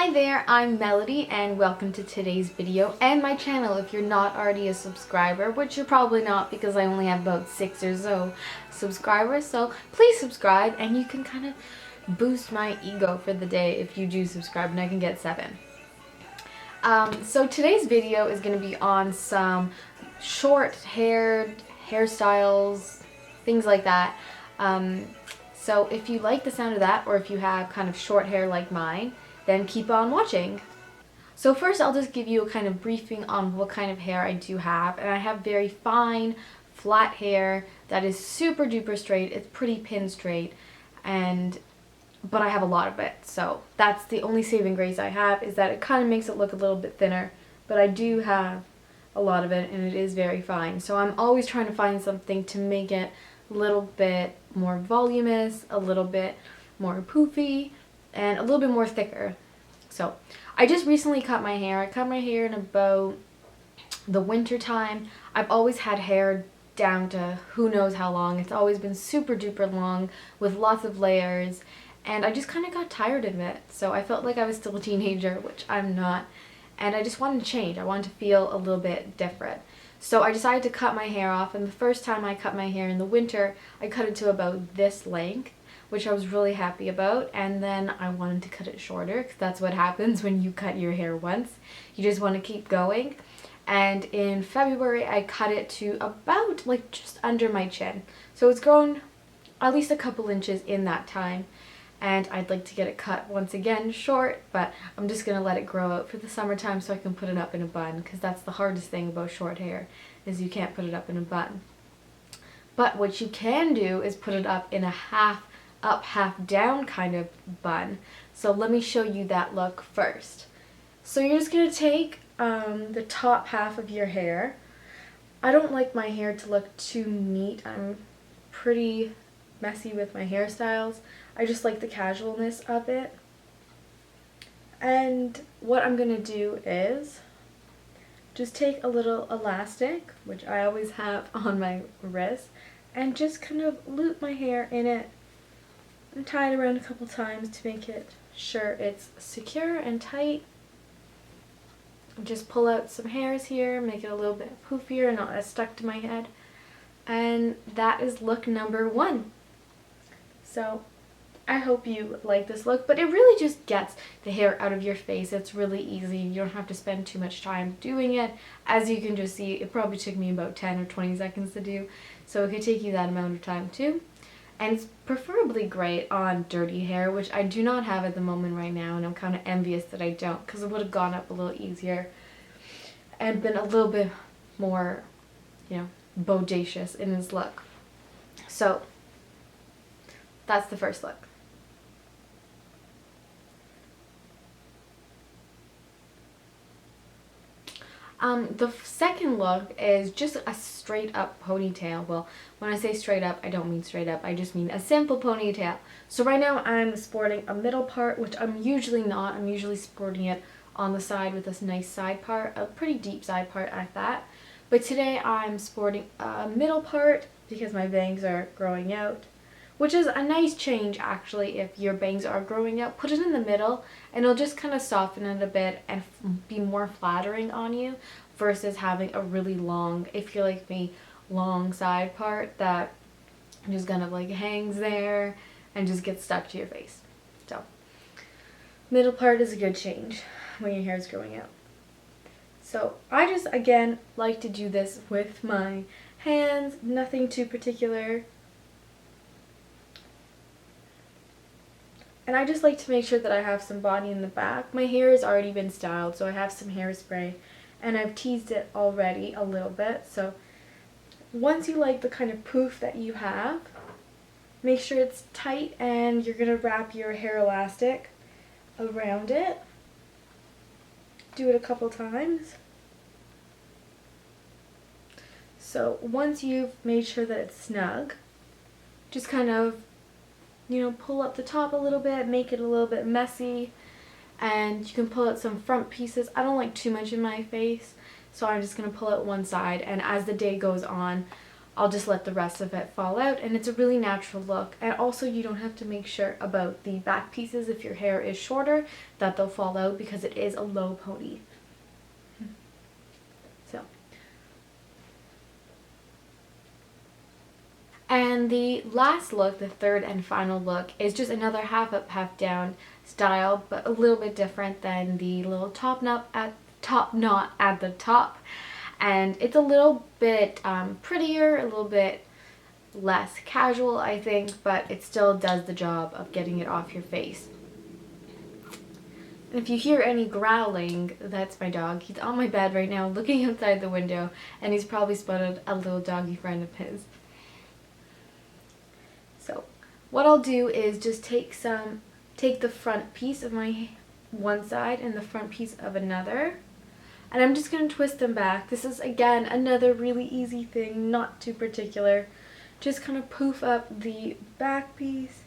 Hi there, I'm Melody and welcome to today's video and my channel if you're not already a subscriber, which you're probably not because I only have about 6 or so subscribers, so please subscribe and you can kind of boost my ego for the day if you do subscribe and I can get 7. So today's video is going to be on some short-haired hairstyles, things like that. So if you like the sound of that or if you have kind of short hair like mine, then keep on watching. So first I'll just give you a kind of briefing on what kind of hair I do have. And I have very fine, flat hair that is super duper straight. It's pretty pin straight, but I have a lot of it. So that's the only saving grace I have, is that it kind of makes it look a little bit thinner. But I do have a lot of it and it is very fine. So I'm always trying to find something to make it a little bit more voluminous, a little bit more poofy, and a little bit more thicker. So I just recently cut my hair. I cut my hair in about the winter time. I've always had hair down to who knows how long. It's always been super duper long with lots of layers, and I just kind of got tired of it. So I felt like I was still a teenager, which I'm not, and I just wanted to change. I wanted to feel a little bit different. So I decided to cut my hair off, and the first time I cut my hair in the winter, I cut it to about this length, which I was really happy about, and then I wanted to cut it shorter because that's what happens when you cut your hair once. You just want to keep going. And in February I cut it to about like just under my chin. So it's grown at least a couple inches in that time, and I'd like to get it cut once again short, but I'm just going to let it grow out for the summertime so I can put it up in a bun, because that's the hardest thing about short hair, is you can't put it up in a bun. But what you can do is put it up in a half up, half down kind of bun. So let me show you that look first. So you're just going to take the top half of your hair. I don't like my hair to look too neat. I'm pretty messy with my hairstyles. I just like the casualness of it. And what I'm going to do is just take a little elastic, which I always have on my wrist, and just kind of loop my hair in it and tie it around a couple times to make it sure it's secure and tight. Just pull out some hairs here, make it a little bit poofier and not as stuck to my head. And that is look number 1. So I hope you like this look, but it really just gets the hair out of your face. It's really easy. You don't have to spend too much time doing it. As you can just see, it probably took me about 10 or 20 seconds to do, so it could take you that amount of time too. And it's preferably great on dirty hair, which I do not have at the moment right now, and I'm kind of envious that I don't, because it would have gone up a little easier and been a little bit more, bodacious in its look. So that's the first look. The second look is just a straight up ponytail. Well, when I say straight up, I don't mean straight up. I just mean a simple ponytail. So right now I'm sporting a middle part, which I'm usually not. I'm usually sporting it on the side with this nice side part, a pretty deep side part at that. But today I'm sporting a middle part because my bangs are growing out, which is a nice change actually. If your bangs are growing out, put it in the middle and it'll just kind of soften it a bit and be more flattering on you, versus having a really long, if you're like me, long side part that just kind of like hangs there and just gets stuck to your face. So middle part is a good change when your hair is growing out. So I just again like to do this with my hands, nothing too particular. And I just like to make sure that I have some body in the back. My hair has already been styled, so I have some hairspray, and I've teased it already a little bit. So once you like the kind of poof that you have, make sure it's tight, and you're going to wrap your hair elastic around it. Do it a couple times. So once you've made sure that it's snug, just kind of pull up the top a little bit, make it a little bit messy, and you can pull out some front pieces. I don't like too much in my face, so I'm just going to pull out one side, and as the day goes on, I'll just let the rest of it fall out, and it's a really natural look. And also you don't have to make sure about the back pieces if your hair is shorter that they'll fall out because it is a low pony. So. And the last look, the third and final look, is just another half up, half down style, but a little bit different than the little top knot at the top. And it's a little bit prettier, a little bit less casual, I think, but it still does the job of getting it off your face. And if you hear any growling, that's my dog. He's on my bed right now looking outside the window, and he's probably spotted a little doggy friend of his. So what I'll do is just take the front piece of my one side and the front piece of another, and I'm just going to twist them back. This is again another really easy thing, not too particular. Just kind of poof up the back piece,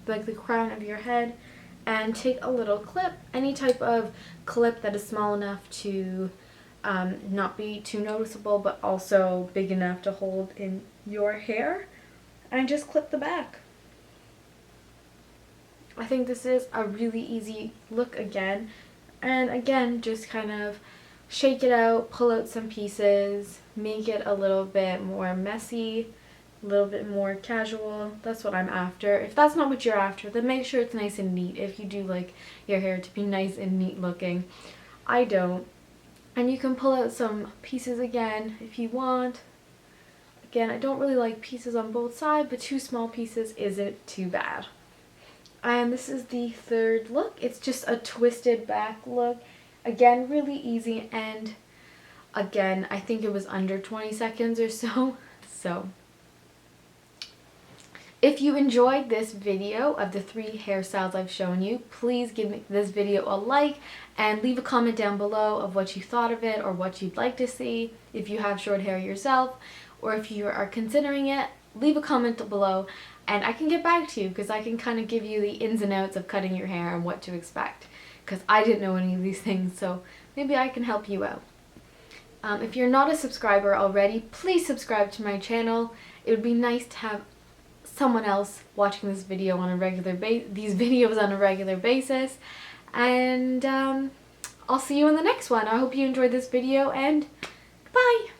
like the crown of your head, and take a little clip, any type of clip that is small enough to not be too noticeable but also big enough to hold in your hair, and just clip the back. I think this is a really easy look again. And again, just kind of shake it out, pull out some pieces, make it a little bit more messy, a little bit more casual. That's what I'm after. If that's not what you're after, then make sure it's nice and neat. If you do like your hair to be nice and neat looking. I don't. And you can pull out some pieces again if you want. Again, I don't really like pieces on both sides, but 2 small pieces isn't too bad. And this is the third look. It's just a twisted back look. Again, really easy, and again, I think it was under 20 seconds or so. So, if you enjoyed this video of the 3 hairstyles I've shown you, please give this video a like and leave a comment down below of what you thought of it or what you'd like to see if you have short hair yourself, or if you are considering it, leave a comment below and I can get back to you, because I can kind of give you the ins and outs of cutting your hair and what to expect, because I didn't know any of these things, so maybe I can help you out. If you're not a subscriber already, please subscribe to my channel. It would be nice to have someone else watching this video on a regular these videos on a regular basis, and I'll see you in the next one. I hope you enjoyed this video, and goodbye.